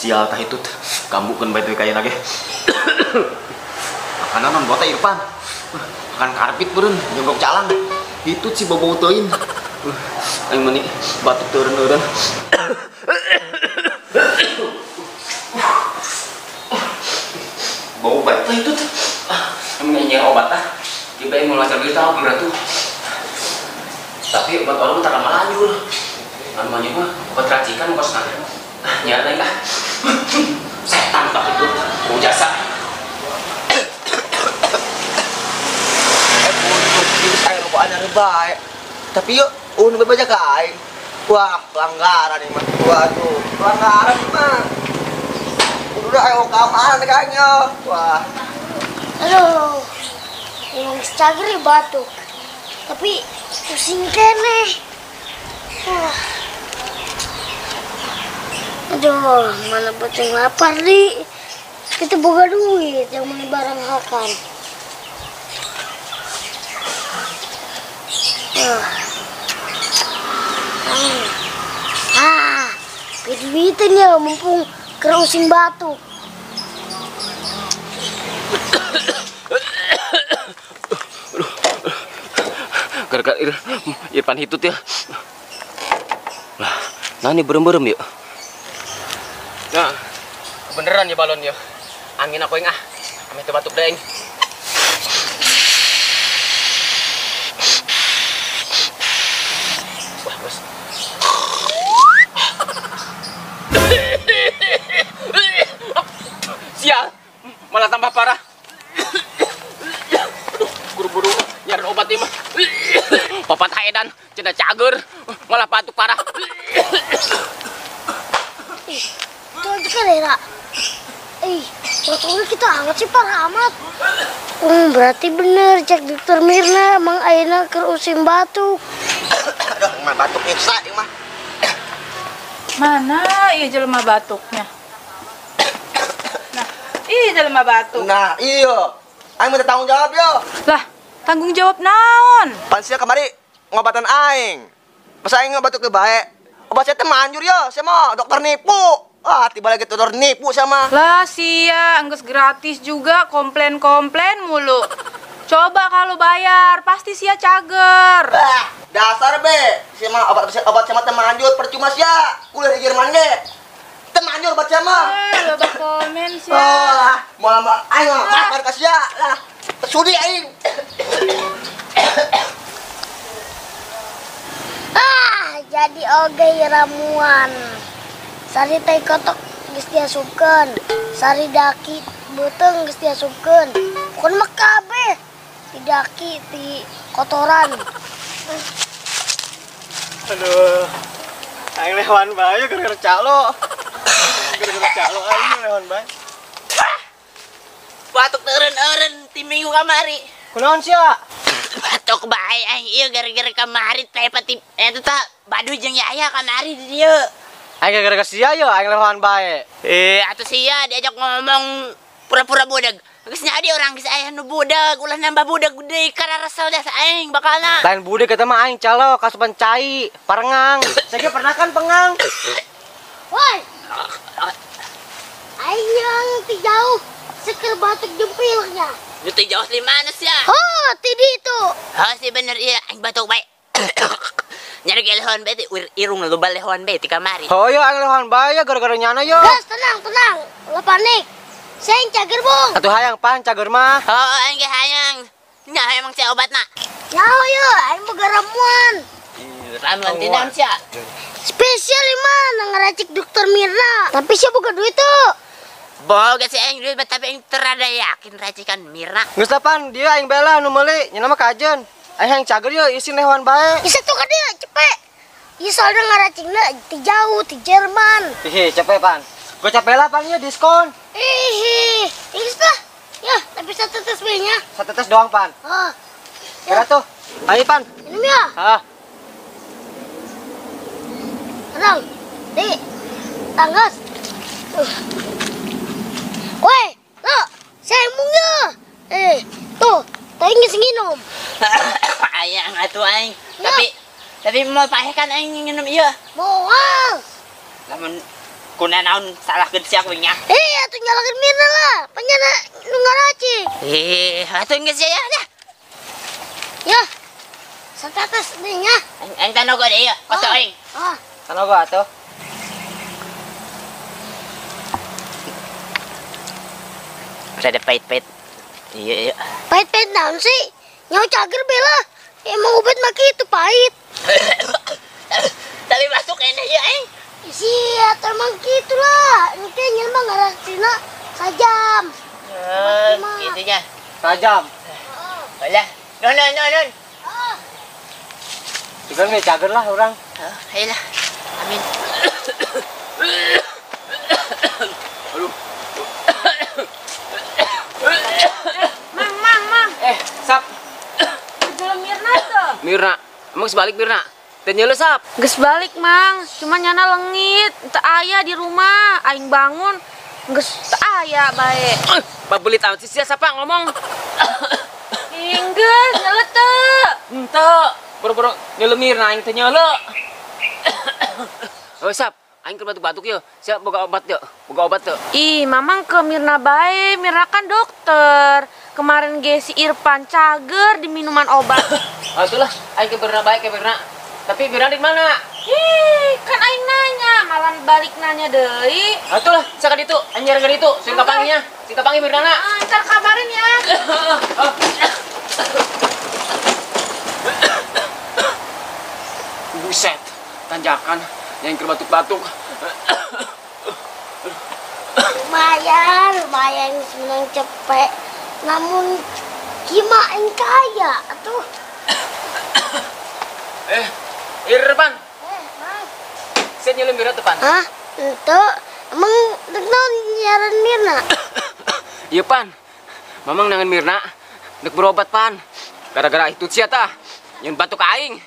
sial tah itu kambukeun bae teh kaya nage. Makanan non bota Irfan. Makan karpit beureun nyogok calang. Itu si bau teuing. Aing meuni batuk teureun-eureun. Bau bae teh itu. Emang nyanyi obat tah. Dia bae mau lancar deui tah beratu. Tapi obat orang tak lama lanjut. Namanya mah obat racikan kos nanti. Nyala enggak? Setan tak itu. Mau jasa. Ini saya rokokannya baik. Tapi yuk, baca kain. Wah, pelanggaran nih mah. Waduh, pelanggaran nih mah. Udah ayo kamar kayaknya. Wah. Aduh, yang secagri batuk. Tapi pusing kene. Aduh, mana boceng lapar di. Kita boga duit yang beli barang makan. Duitan ya mumpung kerusing batuk. Gara-gara Irfan hitut ya. Lah, nah ini berem-berem yuk. Nah, beneran ya balon ya. Angin aku yang ame teu batuk deeng. Wah, bos. Sial, malah tambah parah. Aduh, buru-buru nyari obat ini mah. Papat haedan, cenah cager, malah batuk parah. Itu aja kan ya, batuknya kita amat sih parah amat. Berarti bener cek dokter Mirna, emang ayeuna keur usim batuk. Aduh, mah batuk nyiksa ieu mah. Mana iya jelema batuknya? Nah, iya jelema batuk. Nah, iya. Aing minta tanggung jawab yo. Lah, tanggung jawab naon? Pan sia kamari ngobatan aing. Pas aing batuk teu bae. Obat saya teh manjur yo, saya mah dokter nipu. Ah, tiba lagi dokter nipu sama. Lah, sia, anggus gratis juga, komplain-komplain mulu. Coba kalau bayar, pasti sia cager. Dasar be, sama obat sama teh manjur percuma sia. Kuliah di Jerman ge. Teh manjur obat sama. Loba komen sia. Oh, moal aing mah bakar ka sia. Lah, sudi aing. Jadi oge ramuan. Sari teh kotok geus diasupkeun. Sari daki beuteung geus diasupkeun. Pokon mah kabeh ti daki ti kotoran. Aduh. Aing lewan bae gara-gara calo. Gara-gara calo aing lewan bae. Batuk teureun-eureun ti minggu kamari. Kunaon sia? Batuk bae aing ieu gara-gara kamari teh pati eta teh Badu jeung Yaya kamari di dieu. Aing gara-gara sia yo aing lewan bae. Atuh sia diajak ngomong pura-pura budag. Geus nyadi orang geus aya nu budag, ulah nambah budag deui karena resel dah aing bakalna. Lain budak eta mah aing calo kasupan cai, parengang. Saya pernah kan pengang. Woi. Aing yang ti jauh seker batuk jempilnya. Itu jauh di mana sia? Oh, ti ditu. Oh, si bener ieu aing batuk bae. Nyari ke lehon bae irung lu balehon bae ti kamari. Oh yo aing lewan bae gara-gara nyana yo. Gas, tenang. Ulah panik. Saya yang cager, Bung. Atuh hayang pan cager mah. Oh, aing ge hayang. Nya emang sia obatna. Jauh yo, aing boga ramuan. Ramuan ti naon sia? Spesial mah ngaracik dokter Mirna. Tapi sia boga duit tuh. Boga si aing duit tapi aing terada yakin racikan Mirna. Geus pan dia aing bela nu meuli, nya mah kajen. Aing hayang cager yo isin lewan bae. Bisa tuh kan dia cepet. Iya soalnya ngaraciknya ti jauh, ti Jerman. Hihi, cepet pan. Gua capek lah pan ya diskon. Ini lah. Ya, tapi satu tes nya. Satu tes doang pan. Oh, Kira tuh. Ayo pan. minum ya. Ah. Tenang. Di. Tanggas. Woi, lo, saya munga. Tuh, tadi ngising minum. Ayang atuh aing. Ya. Tapi mau paeh kan aing nginum ieu. Moal. Lamun kuna naon salahkeun sia kuingnya. Atuh nyalakeun Mirna lah. Panyana nu ngaraci. Atuh geus ya dah. Ya. Satetes deui nya. Aing tanogo deui ya. Koso aing. Tanogo atuh. Rada pahit-pahit. Iya. Pahit-pahit naon sih? Nyawa cager bela. Emang obat mah kitu pahit. Tapi masuk enak ya aing. Sia, emang gitu lah. Ini kayaknya mah ngarasina sajam. Gitu nya. Tajam. Alah. Non. Juga nih cager lah orang. Ayolah. Amin. Mang. Sap. Belum Mirna tuh. Mirna, emang sebalik Mirna. Tanya lu sap. Geus balik, Mang. Cuma nyana leungit, teu aya di rumah. Aing bangun, geus teu aya bae. Pabelit amat sih siapa ngomong. Inggeus, nyeleut teu. Henteu, boro-boro nyeuleum Mirna aing teh nyeuleuh. Oh sap, aing ke batuk-batuk yeuh. Siap boga obat yeuh. Boga obat teu. Ih, Mamang ke Mirna bae. Mirna kan dokter. Kemarin ge si Irfan cager di minuman obat. Atulah, aing ke Mirna bae ke Mirna. Tapi Mirna di mana? Ih, kan aing nanya, malah balik nanya deui. Atulah, saka ditu, anjir ka ditu. Sing kapanginya. Sing kapangi Mirna. Ntar kabarin ya. Buset, tanjakan yang ke batuk-batuk. Lumayan senang cepet. Namun gimana yang kaya atuh. Irfan, Mang. saya nyelem Mirna tepan. Hah? Ente emang naon nyaran Mirna? Iya pan, mamang nangan Mirna, dek berobat pan. Gara-gara itu sia tah, yang batuk aing.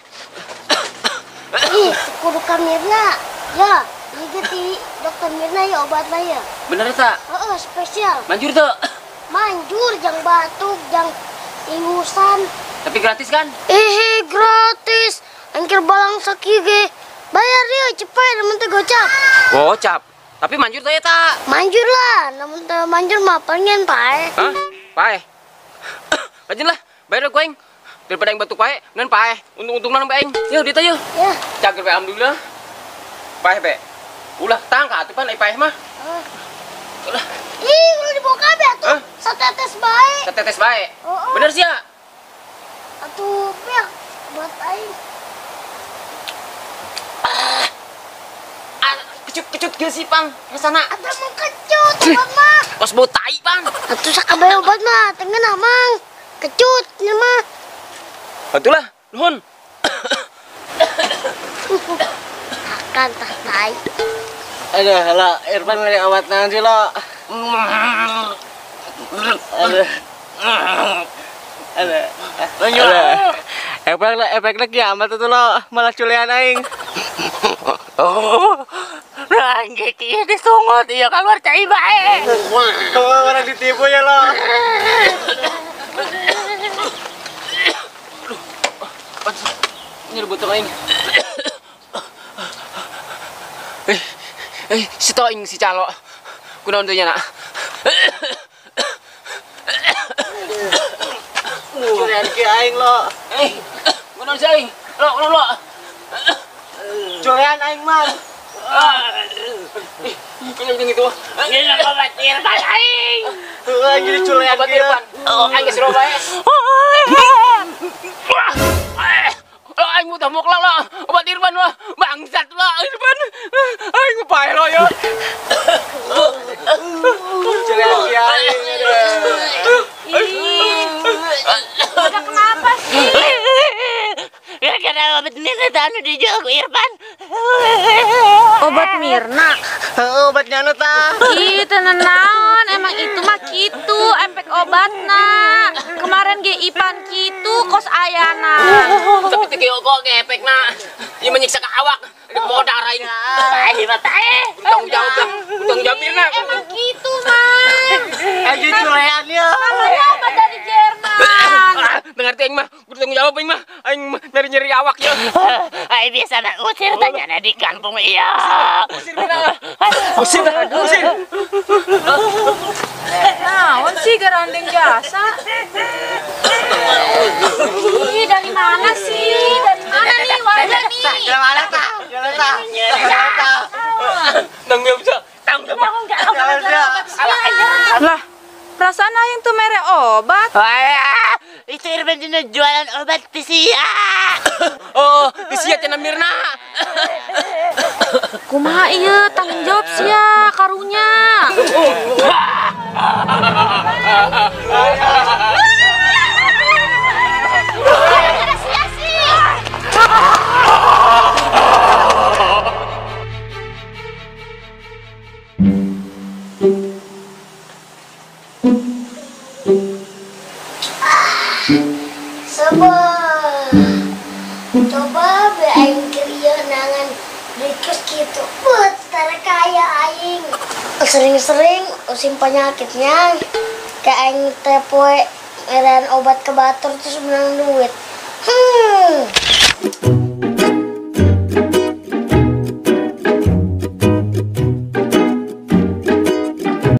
Ih, kudu ka Mirna. Ya, di dokter Mirna ya obatna ya. Bener tak? Spesial. Manjur tuh. Manjur jang batuk, jang ingusan. Tapi gratis kan? Gratis. Angkir balang sakieu ge. Bayar dia cepet namun teh gocap. Gocap. Tapi manjur tuh ya tak? Manjur lah, namun teh manjur mah pengen pae. Hah? Pae? Rajin lah, bayar aku aing. Daripada aing batuk pae, nan pae. Untung-untung nan aing. Yuk, dita yuk. Ya. Cager be alhamdulillah. Pae be. Ulah tangka atuh pan ai pae mah. Ulah, Udah dibawa kabeh atuh. Hah? Satetes bae. setetes bae. Oh. Bener sih ya? Atuh piak buat aing. Kecut ge sih pan. Rasana. Atuh mah kecut obat mah. Pas bau tai pan. Atuh sakabeh obat mah teu ngeunah mang. Kecut nya mah. Atulah, nuhun. Akan tah tai. Aduh, lo Irfan ngeri obat naon sih lo? Aduh. Efeknya kiamat itu lo malah culian aing. Ranggit ieu disungut ieu keluar cai bae. Orang ditipu ya lo. Ini butuh aing. Si Toing si calo. Kunaon teh nya nak? Culian ki aing lo. Kunaon si aing? Lo. Culian aing mah. Kunaon gitu? Ini obat Irfan aing. Aing jadi culian Obat ki. Irfan. Aing geus roba ya. Aing mau tamuk lah. Obat Irfan lah. Bangsat lah Irfan. Aing pae lo yo. Culian ki aing. Udah kenapa sih? Gara-gara obat Mirna tanu dijual ku Irfan. Obat Mirna. Obatnya anu tah. Ih, tenan naon, emang itu mah kitu efek obatna. Kemarin ge Ipan kitu kos ayana. Tapi teh kok efekna. Ieu menyiksa ka awak. Mau darah ini. Bae matae. Tanggung jawab Mirna. Emang kitu, Mang. Aing jadi culian ya. Namanya obat dari Jerman. Dengar teh aing mah, kudu tanggung jawab aing mah. Aing nyeri awak ya. Ay biasa na usir tanya na di kampung iya. Usir Mirna. Usir. Naon sih garandeng jasa? Ih, dari mana sih? Dari mana nih warga nih? Jalan mana ta? Jalan ta? Jalan ta? Nang ya bisa. Lah, perasaan aing tuh mere obat. Wah, itu Irfan dina jualan obat pisia. Oh, isia cenah Mirna. Kumaha ieu tanggung jawab sia karunya. Coba be aing krieu nangan dikus gitu. Tara kaya aing. Sering-sering usim penyakitnya. Kayak aing teh poe medan obat ke batur terus menang duit.